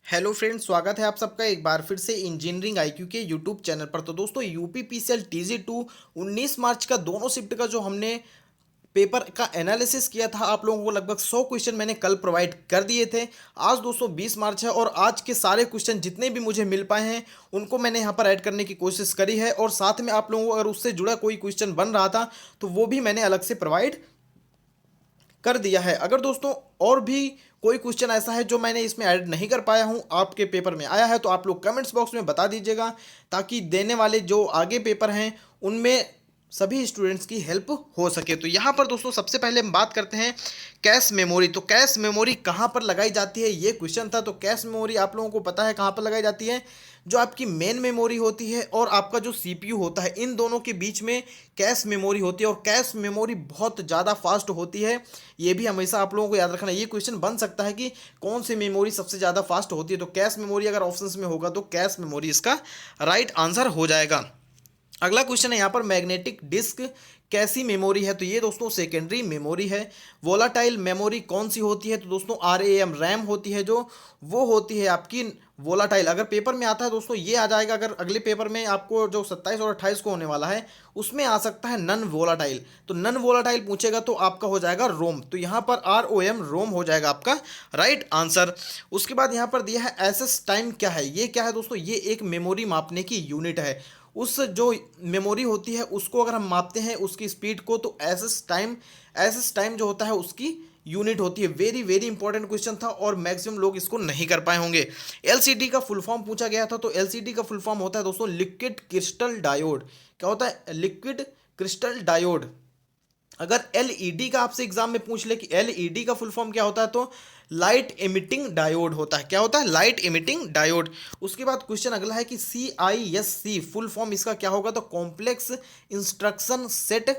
Hello friends, स्वागत है आप सबका एक बार फिर से इंजीनियरिंग आईक्यू के यूट्यूब चैनल पर। तो दोस्तों यूपीपीसीएल टीजी 2 19 मार्च का दोनों शिफ्ट का जो हमने पेपर का एनालिसिस किया था, आप लोगों को लगभग 100 क्वेश्चन मैंने कल प्रोवाइड कर दिए थे। आज दोस्तों 20 मार्च है और आज के सारे क्वेश्चन जितने भी मुझे मिल पाए हैं उनको मैंने यहाँ पर ऐड करने की कोशिश करी है, और साथ में आप लोगों को अगर उससे जुड़ा कोई क्वेश्चन बन रहा था तो वो भी मैंने अलग से प्रोवाइड कर दिया है। अगर दोस्तों और भी कोई क्वेश्चन ऐसा है जो मैंने इसमें ऐड नहीं कर पाया हूं, आपके पेपर में आया है, तो आप लोग कमेंट्स बॉक्स में बता दीजिएगा, ताकि देने वाले जो आगे पेपर हैं उनमें सभी स्टूडेंट्स की हेल्प हो सके। तो यहाँ पर दोस्तों सबसे पहले हम बात करते हैं कैश मेमोरी। तो कैश मेमोरी कहाँ पर लगाई जाती है, ये क्वेश्चन था। तो कैश मेमोरी आप लोगों को पता है कहाँ पर लगाई जाती है। जो आपकी मेन मेमोरी होती है और आपका जो सीपीयू होता है, इन दोनों के बीच में कैश मेमोरी होती है, और कैश मेमोरी बहुत ज़्यादा फास्ट होती है। ये भी हमेशा आप लोगों को याद रखना है। ये क्वेश्चन बन सकता है कि कौन सी मेमोरी सबसे ज़्यादा फास्ट होती है। तो कैश मेमोरी अगर ऑप्शंस में होगा तो कैश मेमोरी इसका राइट आंसर हो जाएगा। अगला क्वेश्चन है यहाँ पर, मैग्नेटिक डिस्क कैसी मेमोरी है। तो ये दोस्तों सेकेंडरी मेमोरी है। वोलाटाइल मेमोरी कौन सी होती है। तो दोस्तों RAM रैम होती है, जो वो होती है आपकी वोलाटाइल। अगर पेपर में आता है दोस्तों ये आ जाएगा। अगर अगले पेपर में आपको जो 27 और 28 को होने वाला है उसमें आ सकता है नन वोलाटाइल। तो नन वोलाटाइल पूछेगा तो आपका हो जाएगा रोम। तो यहाँ पर ROM रोम हो जाएगा आपका राइट आंसर। उसके बाद यहाँ पर दिया है एसएस टाइम क्या है। ये क्या है दोस्तों, ये एक मेमोरी मापने की यूनिट है। उस जो मेमोरी होती है उसको अगर हम मापते हैं उसकी स्पीड को, तो एसएस टाइम जो होता है उसकी यूनिट होती है। वेरी वेरी इंपॉर्टेंट क्वेश्चन था और मैक्सिमम लोग इसको नहीं कर पाए होंगे। एलसीडी का फुल फॉर्म पूछा गया था। तो एलसीडी का फुल फॉर्म होता है दोस्तों लिक्विड क्रिस्टल डायोड। क्या होता है, लिक्विड क्रिस्टल डायोड। अगर एलईडी का आपसे एग्जाम में पूछ ले कि एलईडी का फुल फॉर्म क्या होता है, तो लाइट एमिटिंग डायोड होता है। क्या होता है, लाइट एमिटिंग डायोड। उसके बाद क्वेश्चन अगला है कि CISC फुल फॉर्म इसका क्या होगा। तो complex instruction set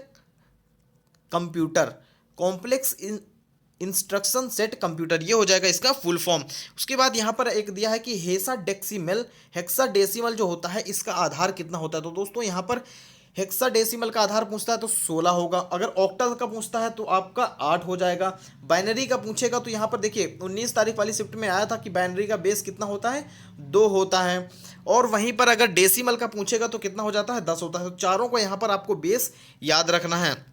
computer. Complex instruction set computer, ये हो जाएगा इसका फुल फॉर्म। उसके बाद यहाँ पर एक दिया है कि हेक्साडेसिमल जो होता है इसका आधार कितना होता है। तो दोस्तों यहाँ पर हेक्साडेसिमल का आधार पूछता है तो 16 होगा। अगर ऑक्टल का पूछता है तो आपका 8 हो जाएगा। बाइनरी का पूछेगा तो यहाँ पर देखिए 19 तारीख वाली शिफ्ट में आया था कि बाइनरी का बेस कितना होता है, 2 होता है। और वहीं पर अगर डेसिमल का पूछेगा तो कितना हो जाता है, 10 होता है। तो चारों को यहाँ पर आपको बेस याद रखना है।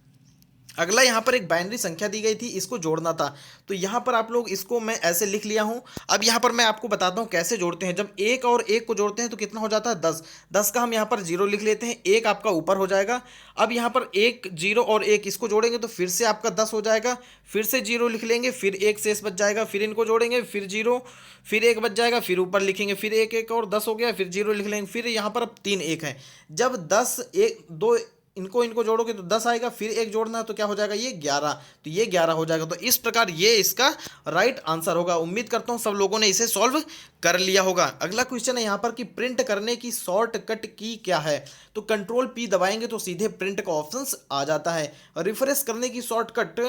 अगला यहाँ पर एक बाइनरी संख्या दी गई थी, इसको जोड़ना था। तो यहाँ पर आप लोग इसको मैं ऐसे लिख लिया हूँ। अब यहाँ पर मैं आपको बताता हूँ कैसे जोड़ते हैं। जब एक और एक को जोड़ते हैं तो कितना हो जाता है, 10। 10 का हम यहाँ पर 0 लिख लेते हैं, एक आपका ऊपर हो जाएगा। अब यहाँ पर 1 0 और 1 इसको जोड़ेंगे तो फिर से आपका 10 हो जाएगा। फिर से 0 लिख लेंगे, फिर 1 शेष बच जाएगा, फिर इनको जोड़ेंगे, फिर 0, फिर 1 बच जाएगा, फिर ऊपर लिखेंगे, फिर 1 1 और 10 हो गया, फिर 0 लिख लेंगे, फिर यहाँ पर अब 3 1 है। जब 10 1 2 इनको जोड़ोगे तो 10 आएगा, फिर एक जोड़ना है तो क्या हो जाएगा, ये 11। तो ये 11 हो जाएगा। तो इस प्रकार ये इसका राइट आंसर होगा। उम्मीद करता हूँ सब लोगों ने इसे सॉल्व कर लिया होगा। अगला क्वेश्चन है यहाँ पर कि प्रिंट करने की शॉर्टकट की क्या है। तो कंट्रोल P दबाएंगे तो सीधे प्रिंट का ऑप्शन आ जाता है। रिफ्रेश करने की शॉर्टकट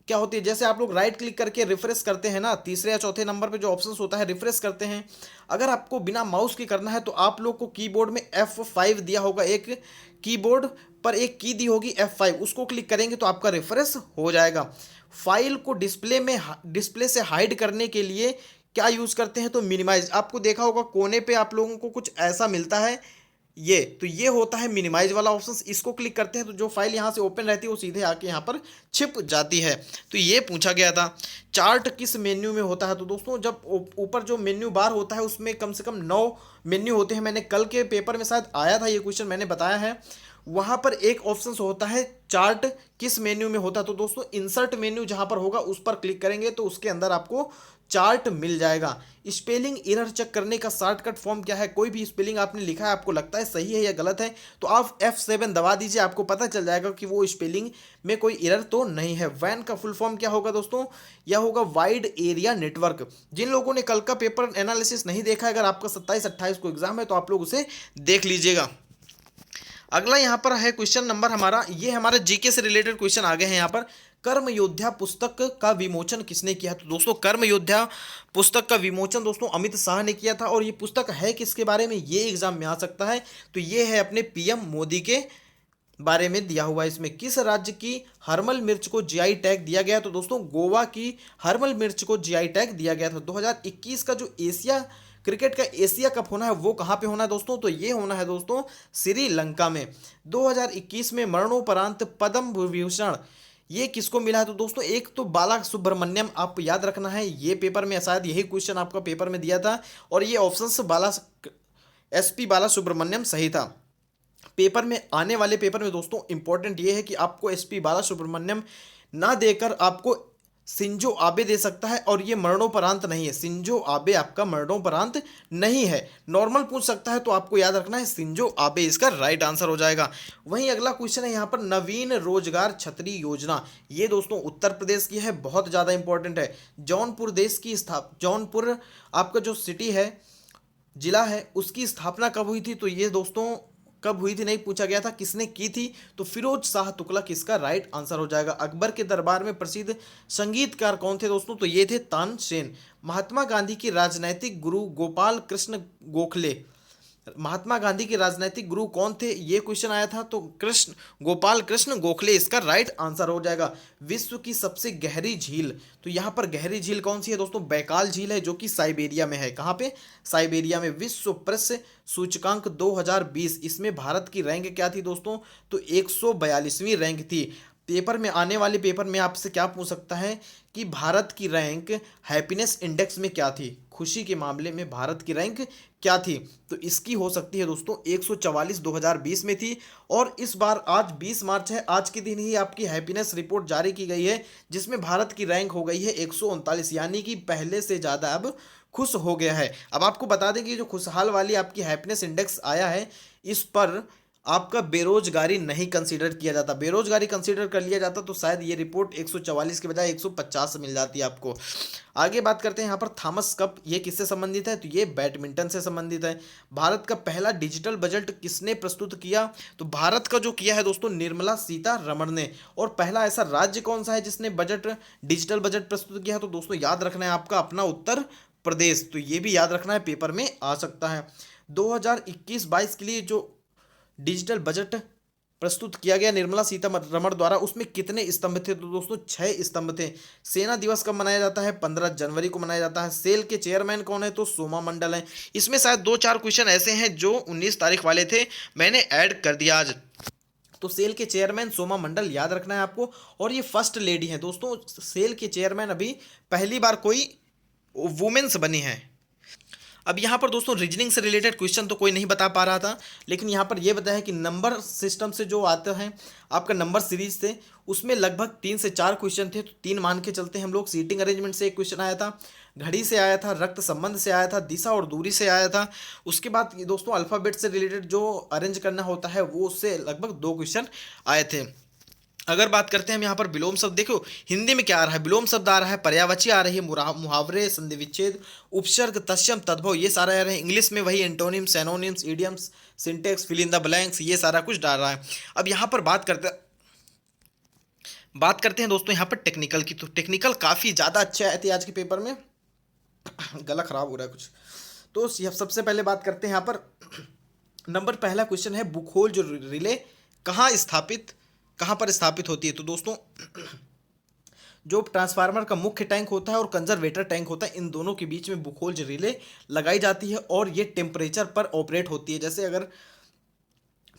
क्या होती है, जैसे आप लोग राइट क्लिक करके रिफ्रेश करते हैं ना, तीसरे या चौथे नंबर पे जो ऑप्शंस होता है रिफ्रेश करते हैं। अगर आपको बिना माउस के करना है तो आप लोग को कीबोर्ड में F5 दिया होगा, एक कीबोर्ड पर एक की दी होगी F5, उसको क्लिक करेंगे तो आपका रिफ्रेश हो जाएगा। फाइल को डिस्प्ले से हाइड करने के लिए क्या यूज़ करते हैं, तो मिनिमाइज। आपको देखा होगा कोने पे आप लोगों को कुछ ऐसा मिलता है, ये होता है मिनिमाइज वाला ऑप्शन। इसको क्लिक करते हैं तो जो फाइल यहाँ से ओपन रहती है वो सीधे आके यहाँ पर छिप जाती है। तो ये पूछा गया था। चार्ट किस मेन्यू में होता है। तो दोस्तों जब ऊपर जो मेन्यू बार होता है उसमें कम से कम 9 मेन्यू होते हैं। मैंने कल के पेपर में शायद आया था ये क्वेश्चन, मैंने बताया है। वहाँ पर एक ऑप्शन होता है चार्ट किस मेन्यू में होता है। तो दोस्तों इंसर्ट मेन्यू जहाँ पर होगा उस पर क्लिक करेंगे तो उसके अंदर आपको चार्ट मिल जाएगा। स्पेलिंग एरर चेक करने का शॉर्टकट फॉर्म क्या है। कोई भी स्पेलिंग आपने लिखा है, आपको लगता है सही है या गलत है, तो आप F7 दबा दीजिए, आपको पता चल जाएगा कि वो स्पेलिंग में कोई एरर तो नहीं है। वैन का फुल फॉर्म क्या होगा दोस्तों, यह होगा वाइड एरिया नेटवर्क। जिन लोगों ने कल का पेपर एनालिसिस नहीं देखा, अगर आपका 27-28 को एग्जाम है तो आप लोग उसे देख लीजिएगा। अगला यहाँ पर है क्वेश्चन नंबर हमारा, ये हमारे जीके से रिलेटेड क्वेश्चन आ गए हैं यहाँ पर। कर्म योद्धा पुस्तक का विमोचन किसने किया। तो दोस्तों कर्म योद्धा पुस्तक का विमोचन दोस्तों अमित शाह ने किया था। और ये पुस्तक है किसके बारे में, ये एग्जाम में आ सकता है। तो ये है अपने PM मोदी के बारे में दिया हुआ है। इसमें किस राज्य की हर्मल मिर्च को जीआई टैग दिया गया? तो दोस्तों गोवा की हर्मल मिर्च को जीआई टैग दिया गया था। 2021 का जो एशिया क्रिकेट का एशिया कप होना है वो कहाँ पे होना है दोस्तों? तो ये होना है दोस्तों श्रीलंका में। 2021 में मरणोपरांत पद्म विभूषण ये किसको मिला है? तो दोस्तों एक तो बाला सुब्रमण्यम, आप याद रखना है, ये पेपर में शायद यही क्वेश्चन आपका पेपर में दिया था और ये ऑप्शन से बाला एसपी बाला सुब्रमण्यम सही था। पेपर में आने वाले पेपर में दोस्तों इंपॉर्टेंट ये है कि आपको एसपी बाला सुब्रमण्यम ना देकर आपको सिंजो आबे दे सकता है और ये मरणोपरांत नहीं है। सिंजो आबे आपका मरणोपरांत नहीं है। नॉर्मल पूछ सकता है तो आपको याद रखना है सिंजो आबे इसका राइट आंसर हो जाएगा। वहीं अगला क्वेश्चन है यहाँ पर नवीन रोजगार छतरी योजना, ये दोस्तों उत्तर प्रदेश की है, बहुत ज़्यादा इंपॉर्टेंट है। जौनपुर देश की जौनपुर आपका जो सिटी है, जिला है, उसकी स्थापना कब हुई थी? तो ये दोस्तों कब हुई थी नहीं पूछा गया था, किसने की थी? तो फिरोज शाह तुगलक इसका राइट आंसर हो जाएगा। अकबर के दरबार में प्रसिद्ध संगीतकार कौन थे दोस्तों? तो ये थे तानसेन। महात्मा गांधी की राजनैतिक गुरु गोपाल कृष्ण गोखले, महात्मा गांधी के राजनैतिक गुरु कौन थे? ये क्वेश्चन आया था, तो कृष्ण गोपाल कृष्ण गोखले इसका राइट आंसर हो जाएगा। विश्व की सबसे गहरी झील, तो यहाँ पर गहरी झील कौन सी है दोस्तों? बैकाल झील है जो कि साइबेरिया में है। कहाँ पे? साइबेरिया में। विश्व प्रसिद्ध सूचकांक 2020, इसमें भारत की रैंक क्या थी दोस्तों? तो 142वीं रैंक थी। पेपर में आने वाले पेपर में आपसे क्या पूछ सकता है कि भारत की रैंक हैप्पीनेस इंडेक्स में क्या थी, खुशी के मामले में भारत की रैंक क्या थी? तो इसकी हो सकती है दोस्तों 144 2020 में थी। और इस बार आज 20 मार्च है, आज के दिन ही आपकी हैप्पीनेस रिपोर्ट जारी की गई है जिसमें भारत की रैंक हो गई है 139, यानी कि पहले से ज़्यादा अब खुश हो गया है। अब आपको बता दें कि जो खुशहाल वाली आपकी हैप्पीनेस इंडेक्स आया है इस पर आपका बेरोजगारी नहीं कंसीडर किया जाता। बेरोजगारी कंसीडर कर लिया जाता तो शायद ये रिपोर्ट 144 के बजाय 150 मिल जाती है आपको। आगे बात करते हैं यहाँ पर थॉमस कप, ये किससे संबंधित है? तो ये बैडमिंटन से संबंधित है। भारत का पहला डिजिटल बजट किसने प्रस्तुत किया? तो भारत का जो किया है दोस्तों निर्मला सीतारमण ने। और पहला ऐसा राज्य कौन सा है जिसने डिजिटल बजट प्रस्तुत किया है? तो दोस्तों याद रखना है आपका अपना उत्तर प्रदेश। तो ये भी याद रखना है, पेपर में आ सकता है। 2021-22 के लिए जो डिजिटल बजट प्रस्तुत किया गया निर्मला सीतारमण द्वारा, उसमें कितने स्तंभ थे? तो दोस्तों 6 स्तंभ थे। सेना दिवस कब मनाया जाता है? 15 जनवरी को मनाया जाता है। सेल के चेयरमैन कौन है? तो सोमा मंडल है। इसमें शायद 2-4 क्वेश्चन ऐसे हैं जो 19 तारीख वाले थे, मैंने ऐड कर दिया आज। तो सेल के चेयरमैन सोमा मंडल याद रखना है आपको। और ये फर्स्ट लेडी हैं दोस्तों, सेल के चेयरमैन अभी पहली बार कोई वुमेन्स बनी हैं। अब यहाँ पर दोस्तों रीजनिंग से रिलेटेड क्वेश्चन तो कोई नहीं बता पा रहा था, लेकिन यहाँ पर यह बताया कि नंबर सिस्टम से जो आते हैं आपका नंबर सीरीज से, उसमें लगभग 3 से 4 क्वेश्चन थे, तो 3 मान के चलते हैं हम लोग। सीटिंग अरेंजमेंट से एक क्वेश्चन आया था, घड़ी से आया था, रक्त संबंध से आया था, दिशा और दूरी से आया था। उसके बाद ये दोस्तों अल्फ़ाबेट से रिलेटेड जो अरेंज करना होता है वो उससे लगभग 2 क्वेश्चन आए थे। अगर बात करते हैं हम यहाँ पर विलोम शब्द, देखो हिंदी में क्या आ रहा है, विलोम शब्द आ रहा है, पर्यायवाची आ रही है, मुहावरे, संधि विच्छेद, उपसर्ग, तत्सम, तद्भव, ये सारा आ रहा है। इंग्लिश में वही antonyms, synonyms, idioms, syntax, fill in the blanks, ये सारा कुछ डाल रहा है। अब यहाँ पर बात करते हैं दोस्तों यहाँ पर टेक्निकल की। तो टेक्निकल काफ़ी ज़्यादा अच्छे आए थे आज के पेपर में। गला खराब हो रहा है कुछ। तो सबसे पहले बात करते हैं यहाँ पर नंबर पहला क्वेश्चन है, बुखोल जो रिले कहाँ पर स्थापित होती है? तो दोस्तों जो ट्रांसफार्मर का मुख्य टैंक होता है और कंजर्वेटर टैंक होता है, इन दोनों के बीच में बुखोल रिले लगाई जाती है और ये टेम्परेचर पर ऑपरेट होती है। जैसे अगर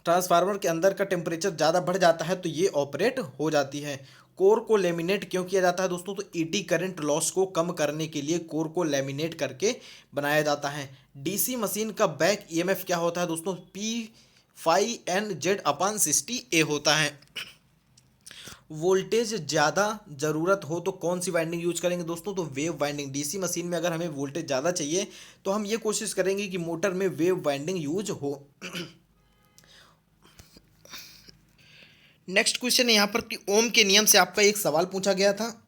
ट्रांसफार्मर के अंदर का टेम्परेचर ज़्यादा बढ़ जाता है तो ये ऑपरेट हो जाती है। कोर को लेमिनेट क्यों किया जाता है दोस्तों? तो ईडी करंट लॉस को कम करने के लिए कोर को लेमिनेट करके बनाया जाता है। डीसी मशीन का बैक ईएमएफ क्या होता है दोस्तों? P/N/Z/60A होता है। वोल्टेज ज़्यादा ज़रूरत हो तो कौन सी वाइंडिंग यूज करेंगे दोस्तों? तो वेव वाइंडिंग। डीसी मशीन में अगर हमें वोल्टेज ज़्यादा चाहिए तो हम ये कोशिश करेंगे कि मोटर में वेव वाइंडिंग यूज हो। नेक्स्ट क्वेश्चन है यहाँ पर कि ओम के नियम से आपका एक सवाल पूछा गया था,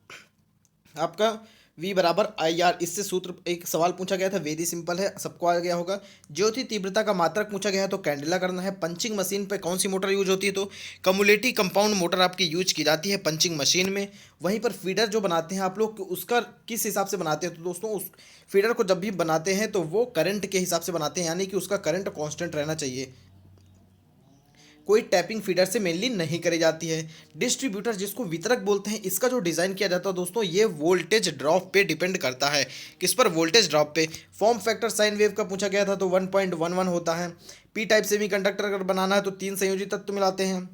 आपका V/IR, इससे सूत्र एक सवाल पूछा गया था, वेरी सिंपल है, सबको आ गया होगा। ज्योति तीव्रता का मात्रक पूछा गया है तो कैंडेला करना है। पंचिंग मशीन पे कौन सी मोटर यूज होती है? तो कम्युलेटिव कंपाउंड मोटर आपकी यूज की जाती है पंचिंग मशीन में। वहीं पर फीडर जो बनाते हैं आप लोग, उसका किस हिसाब से बनाते हैं? तो दोस्तों उस फीडर को जब भी बनाते हैं तो वो करंट के हिसाब से बनाते हैं, यानी कि उसका करंट कॉन्स्टेंट रहना चाहिए। कोई टैपिंग फीडर से मेनली नहीं करी जाती है। डिस्ट्रीब्यूटर जिसको वितरक बोलते हैं, इसका जो डिज़ाइन किया जाता है दोस्तों, ये वोल्टेज ड्रॉप पे डिपेंड करता है। किस पर? वोल्टेज ड्रॉप पे। फॉर्म फैक्टर साइन वेव का पूछा गया था तो 1.11 होता है। पी टाइप सेमीकंडक्टर अगर बनाना है तो 3 संयोजी तत्व मिलाते हैं।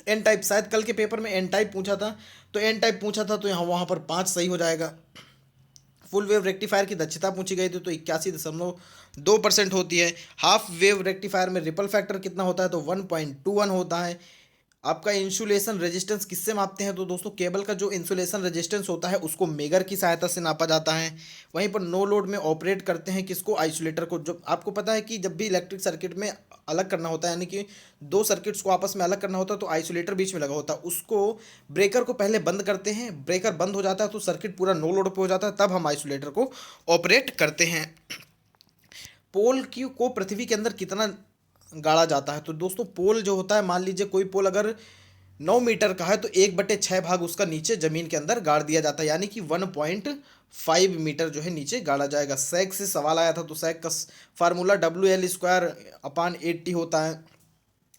एन टाइप, शायद कल के पेपर में एन टाइप पूछा था, तो एन टाइप पूछा था तो यहाँ वहाँ पर 5 सही हो जाएगा। फुल वेव रेक्टिफायर की दक्षता पूछी गई थी तो 81.2% होती है। हाफ वेव रेक्टिफायर में रिपल फैक्टर कितना होता है तो 1.21 होता है। आपका इंसुलेशन रेजिस्टेंस किससे मापते हैं तो दोस्तों, केबल का जो इंसुलेशन रेजिस्टेंस होता है उसको मेगर की सहायता से नापा जाता है। वहीं पर नो लोड में ऑपरेट करते हैं किसको? आइसोलेटर को। जो आपको पता है कि जब भी इलेक्ट्रिक सर्किट में अलग करना होता है, यानी कि दो सर्किट्स को आपस में अलग करना होता है तो आइसोलेटर बीच में लगा होता है, उसको ब्रेकर को पहले बंद करते हैं। ब्रेकर बंद हो जाता है तो सर्किट पूरा नो लोड पे हो जाता है, तब हम आइसोलेटर को ऑपरेट करते हैं। पोल की को पृथ्वी के अंदर कितना गाड़ा जाता है तो दोस्तों, पोल जो होता है, मान लीजिए कोई पोल अगर 9 मीटर का है तो 1/6 भाग उसका नीचे जमीन के अंदर गाड़ दिया जाता है, यानी कि 1.5 मीटर जो है नीचे गाड़ा जाएगा। सैक से सवाल आया था तो सैक का फार्मूला WL²/80 होता है।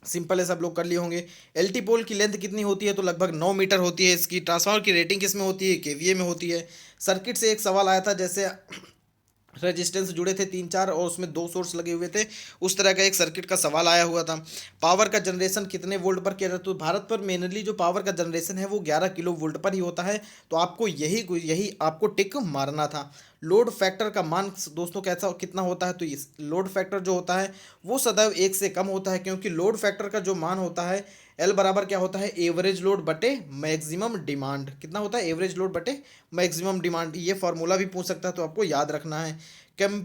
सिंपल है, सब लोग कर लिए होंगे। एलटी पोल की लेंथ कितनी होती है तो लगभग 9 मीटर होती है। इसकी ट्रांसफार्मर की रेटिंग किस में होती है? केवीए में होती है। सर्किट से एक सवाल आया था, जैसे रेजिस्टेंस जुड़े थे 3-4 और उसमें 2 सोर्स लगे हुए थे, उस तरह का एक सर्किट का सवाल आया हुआ था। पावर का जनरेशन कितने वोल्ट पर किया जाता है तो भारत पर मेनली जो पावर का जनरेशन है वो 11 किलो वोल्ट पर ही होता है। तो आपको यही आपको टिक मारना था। लोड फैक्टर का मान दोस्तों कैसा कितना होता है तो इस लोड फैक्टर जो होता है वो सदैव 1 से कम होता है, क्योंकि लोड फैक्टर का जो मान होता है एल बराबर क्या होता है? एवरेज लोड बटे मैक्सिमम डिमांड। कितना होता है? एवरेज लोड बटे मैक्सिमम डिमांड। ये फॉर्मूला भी पूछ सकता है तो आपको याद रखना है। कम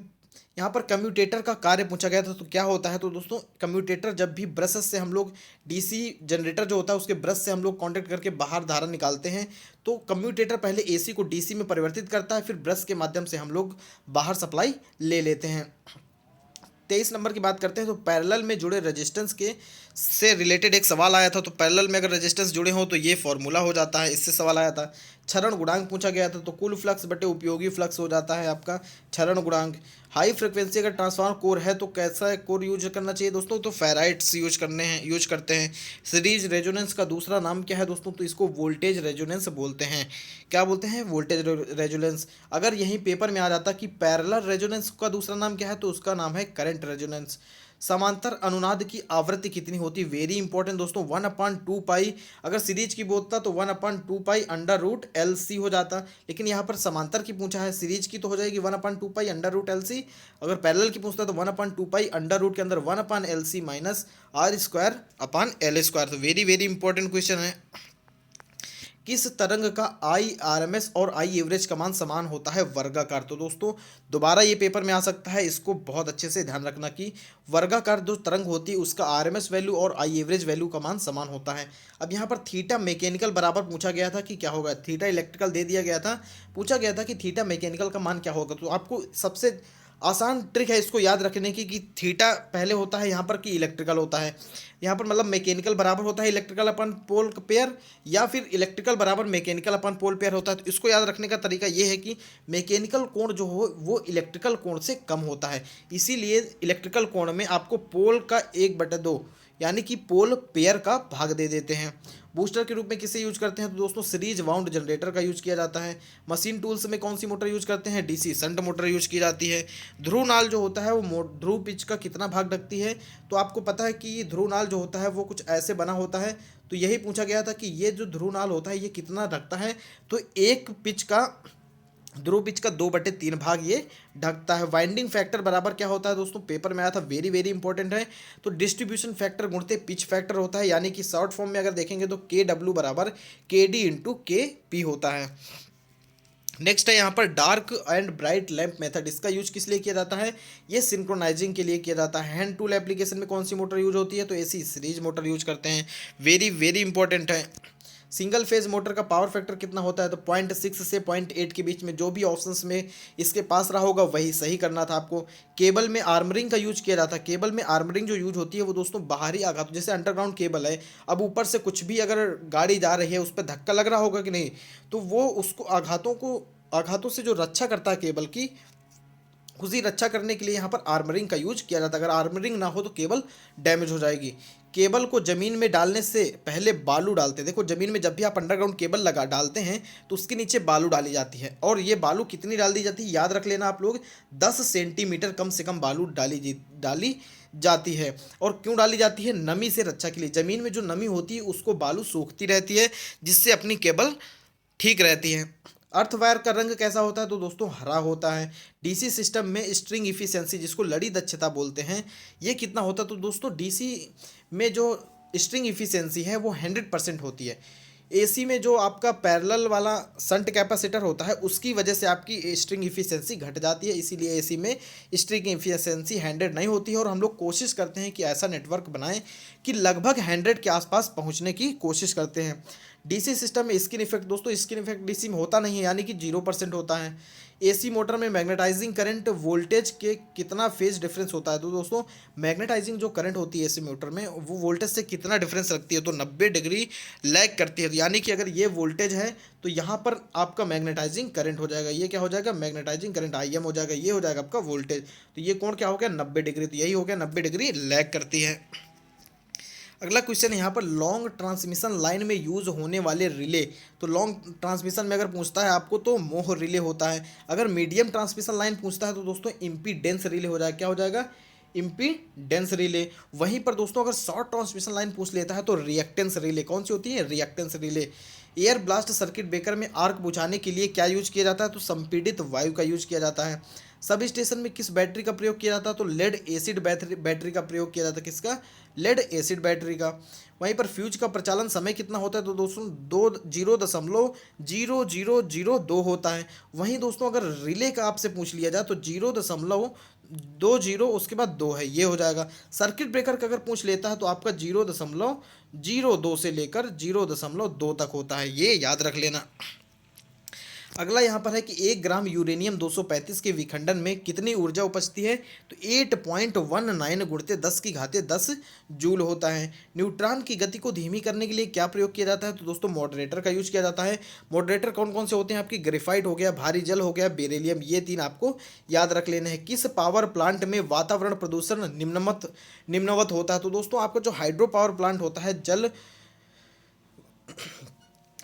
यहाँ पर कम्यूटेटर का कार्य पूछा गया था तो क्या होता है तो दोस्तों, कम्यूटेटर जब भी ब्रश से हम लोग डीसी जनरेटर जो होता है उसके ब्रश से हम लोग कांटेक्ट करके बाहर धारा निकालते हैं, तो कम्यूटेटर पहले एसी को डीसी में परिवर्तित करता है, फिर ब्रश के माध्यम से हम लोग बाहर सप्लाई ले लेते हैं। 23 नंबर की बात करते हैं तो पैरेलल में जुड़े रेजिस्टेंस के से रिलेटेड एक सवाल आया था। तो पैरेलल में अगर रेजिस्टेंस जुड़े हों तो ये फॉर्मूला हो जाता है, इससे सवाल आया था। क्षरण गुणांक पूछा गया था तो कुल फ्लक्स बटे उपयोगी फ्लक्स हो जाता है आपका क्षरण गुणांक। हाई फ्रिक्वेंसी अगर ट्रांसफार्मर कोर है तो कैसा कोर यूज करना चाहिए दोस्तों, तो फेराइट्स यूज करते हैं। सीरीज रेजोनेंस का दूसरा नाम क्या है दोस्तों, तो इसको वोल्टेज रेजोनेंस बोलते हैं। क्या बोलते हैं? Voltage resonance. अगर यहीं पेपर में आ जाता कि पैरेलल रेजोनेंस का दूसरा नाम क्या है तो उसका नाम है करंट रेजोनेंस। समांतर अनुनाद की आवृत्ति कितनी होती है? वेरी इंपॉर्टेंट दोस्तों, 1/2 पाई। अगर सीरीज की बोलता तो 1/2 पाई √LC हो जाता, लेकिन यहाँ पर समांतर की पूछा है। सीरीज की तो हो जाएगी 1/2 पाई √LC, अगर पैरेलल की पूछता तो 1/2 पाई अंडर रूट के अंदर 1/LC माइनस R² / L²। तो वेरी वेरी इंपॉर्टेंट क्वेश्चन है। किस तरंग का IRMS और आई एवरेज का मान समान होता है? वर्गाकार। तो दोस्तों दोबारा ये पेपर में आ सकता है, इसको बहुत अच्छे से ध्यान रखना कि वर्गाकार जो तरंग होती है उसका RMS वैल्यू और आई एवरेज वैल्यू का मान समान होता है। अब यहाँ पर थीटा मैकेनिकल बराबर पूछा गया था कि क्या होगा, थीटा इलेक्ट्रिकल दे दिया गया था, पूछा गया था कि थीटा मैकेनिकल का मान क्या होगा। तो आपको सबसे आसान ट्रिक है इसको याद रखने की कि थीटा पहले होता है यहाँ पर कि इलेक्ट्रिकल होता है, यहाँ पर मतलब मैकेनिकल बराबर होता है इलेक्ट्रिकल अपन पोल पेयर, या फिर इलेक्ट्रिकल बराबर मैकेनिकल अपन पोल पेयर होता है। तो इसको याद रखने का तरीका ये है कि मैकेनिकल कोण जो हो वो इलेक्ट्रिकल कोण से कम होता है, इसीलिए इलेक्ट्रिकल कोण में आपको पोल का 1/2 यानी कि पोल पेयर का भाग दे देते हैं। बूस्टर के रूप में किसे यूज करते हैं तो दोस्तों सीरीज वाउंड जनरेटर का यूज किया जाता है। मशीन टूल्स में कौन सी मोटर यूज करते हैं? डीसी शंट मोटर यूज की जाती है। ध्रुव नाल जो होता है वो ध्रुव पिच का कितना भाग ढकती है? तो आपको पता है कि ध्रुव नाल जो होता है वो कुछ ऐसे बना होता है, तो यही पूछा गया था कि ये जो ध्रुव नाल होता है ये कितना ढकता है, तो एक पिच का ध्रुव पिच का 2/3 भाग ये ढकता है। वाइंडिंग फैक्टर बराबर क्या होता है दोस्तों, पेपर में आया था, वेरी वेरी इंपॉर्टेंट है। तो डिस्ट्रीब्यूशन फैक्टर गुणते पिच फैक्टर होता है, यानी कि शॉर्ट फॉर्म में अगर देखेंगे तो KW बराबर KD × KP होता है। नेक्स्ट है यहाँ पर dark and bright lamp method. इसका यूज किस लिए किया जाता है? ये सिंक्रोनाइजिंग के लिए किया जाता है। हैंड टूल एप्लीकेशन में कौन सी मोटर यूज होती है? तो AC सीरीज मोटर यूज करते हैं। वेरी वेरी इंपॉर्टेंट है। सिंगल फेज मोटर का पावर फैक्टर कितना होता है? तो 0.6 से 0.8 के बीच में। जो भी ऑप्शंस में इसके पास रहा होगा वही सही करना था आपको। केबल में आर्मरिंग का यूज किया जाता है। केबल में आर्मरिंग जो यूज होती है वो दोस्तों बाहरी आघातों, जैसे अंडरग्राउंड केबल है, अब ऊपर से कुछ भी अगर गाड़ी जा रही है उस पर धक्का लग रहा होगा कि नहीं, तो वो उसको आघातों से जो रक्षा करता है केबल की, उसी रक्षा करने के लिए यहाँ पर आर्मरिंग का यूज किया जाता है। अगर आर्मरिंग ना हो तो केबल डैमेज हो जाएगी। केबल को ज़मीन में डालने से पहले बालू डालते हैं। देखो ज़मीन में जब भी आप अंडरग्राउंड केबल लगा डालते हैं तो उसके नीचे बालू डाली जाती है, और ये बालू कितनी डाल दी जाती है याद रख लेना आप लोग, 10 सेंटीमीटर कम से कम बालू डाली जाती है। और क्यों डाली जाती है? नमी से रक्षा के लिए। ज़मीन में जो नमी होती है उसको बालू सोखती रहती है, जिससे अपनी केबल ठीक रहती है। अर्थवायर का रंग कैसा होता है? तो दोस्तों हरा होता है। डीसी सिस्टम में स्ट्रिंग इफिशिएंसी, जिसको लड़ी दक्षता बोलते हैं, ये कितना होता है? तो दोस्तों डीसी में जो स्ट्रिंग इफिशिएंसी है वो 100% होती है। एसी में जो आपका पैरेलल वाला शंट कैपेसिटर होता है उसकी वजह से आपकी स्ट्रिंग इफिशिएंसी घट जाती है, इसीलिए एसी में स्ट्रिंग इफिशिएंसी 100 नहीं होती है। और हम लोग कोशिश करते हैं कि ऐसा नेटवर्क बनाएं कि लगभग 100 के आसपास पहुंचने की कोशिश करते हैं। डीसी सिस्टम में स्किन इफेक्ट, दोस्तों स्किन इफेक्ट डीसी में होता नहीं है, यानी कि 0% होता है। एसी मोटर में मैग्नेटाइजिंग करंट वोल्टेज के कितना फेज डिफरेंस होता है? तो दोस्तों मैग्नेटाइजिंग जो करंट होती है एसी मोटर में वो वोल्टेज से कितना डिफरेंस रखती है? तो 90 डिग्री लैग करती है। यानी कि अगर ये वोल्टेज है तो यहाँ पर आपका मैग्नेटाइजिंग करंट हो जाएगा, ये क्या हो जाएगा? मैग्नेटाइजिंग करंट IM हो जाएगा, ये हो जाएगा आपका वोल्टेज। तो ये कोण क्या हो गया? 90 डिग्री। तो यही हो गया 90 डिग्री लैग करती है। अगला क्वेश्चन यहाँ पर लॉन्ग ट्रांसमिशन लाइन में यूज होने वाले रिले। तो लॉन्ग ट्रांसमिशन में अगर पूछता है आपको तो मोह रिले होता है। अगर मीडियम ट्रांसमिशन लाइन पूछता है तो दोस्तों इम्पीडेंस रिले हो जाएगा। क्या हो जाएगा? Impedance relay. वहीं पर दोस्तों अगर शॉर्ट ट्रांसमिशन लाइन पूछ लेता है तो रिएक्टेंस रिले। कौन सी होती है? Reactance relay. Air blast circuit breaker में आर्क बुझाने के लिए क्या यूज किया जाता है? तो संपीड़ित वायु का यूज किया जाता है। सब स्टेशन में किस बैटरी का प्रयोग किया जाता है? तो लेड एसिड बैटरी का प्रयोग किया जाता है। किसका? लेड एसिड बैटरी का। वहीं पर फ्यूज का प्रचालन समय कितना होता है? तो दोस्तों 0.0002 होता है। वहीं दोस्तों अगर रिले का आपसे पूछ लिया जाए तो 0.20 उसके बाद 2 है, ये हो जाएगा। सर्किट ब्रेकर का अगर पूछ लेता है तो आपका 0.02 से लेकर 0.2 तक होता है, ये याद रख लेना। अगला यहाँ पर है कि 1 ग्राम यूरेनियम 235 के विखंडन में कितनी ऊर्जा उपजती है? तो 8.19 गुणित 10 जूल होता है। न्यूट्रॉन की गति को धीमी करने के लिए क्या प्रयोग किया जाता है? तो दोस्तों मॉडरेटर का यूज किया जाता है। मॉडरेटर कौन कौन से होते हैं? आपकी ग्रेफाइट हो गया, भारी जल हो गया, बेरिलियम, ये 3 आपको याद रख लेने हैं। किस पावर प्लांट में वातावरण प्रदूषण निम्नवत होता है? तो दोस्तों आपका जो हाइड्रो पावर प्लांट होता है,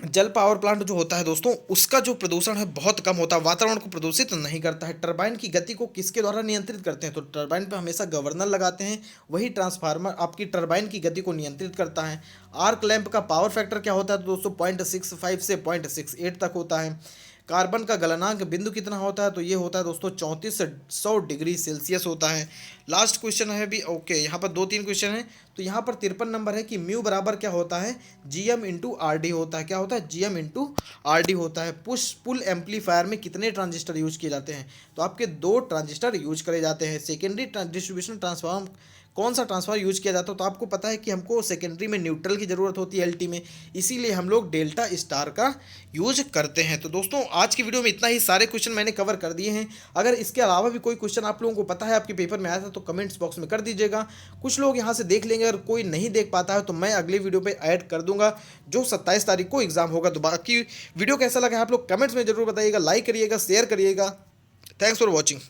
जल पावर प्लांट जो होता है दोस्तों, उसका जो प्रदूषण है बहुत कम होता है, वातावरण को प्रदूषित नहीं करता है। टरबाइन की गति को किसके द्वारा नियंत्रित करते हैं? तो टरबाइन पे हमेशा गवर्नर लगाते हैं, वही ट्रांसफार्मर आपकी टरबाइन की गति को नियंत्रित करता है। आर्क लैंप का पावर फैक्टर क्या होता है? तो दोस्तों 0.65 से 0.68 तक होता है। कार्बन का गलनांक बिंदु कितना होता है? तो ये होता है दोस्तों 3400 डिग्री सेल्सियस होता है। लास्ट क्वेश्चन है भी, ओके यहाँ पर 2-3 क्वेश्चन है। तो यहाँ पर 53 नंबर है कि म्यू बराबर क्या होता है? GM/RD होता है। क्या होता है? GM/RD होता है। पुल एम्पलीफायर में कितने ट्रांजिस्टर यूज किए जाते हैं? तो आपके 2 ट्रांजिस्टर यूज करे जाते हैं। सेकेंडरी डिस्ट्रीब्यूशन ट्रांसफॉर्म कौन सा ट्रांसफार्मर यूज किया जाता है? तो आपको पता है कि हमको सेकेंडरी में न्यूट्रल की ज़रूरत होती है LT में, इसीलिए हम लोग डेल्टा स्टार का यूज करते हैं। तो दोस्तों आज की वीडियो में इतना ही, सारे क्वेश्चन मैंने कवर कर दिए हैं। अगर इसके अलावा भी कोई क्वेश्चन आप लोगों को पता है आपके पेपर में आया था तो कमेंट्स बॉक्स में कर दीजिएगा। कुछ लोग यहाँ से देख लेंगे, अगर कोई नहीं देख पाता है तो मैं अगली वीडियो पर ऐड कर दूंगा जो 27 तारीख को एग्जाम होगा। तो बाकी वीडियो कैसा लगा आप लोग कमेंट्स में जरूर बताइएगा, लाइक करिएगा, शेयर करिएगा। Thanks for watching.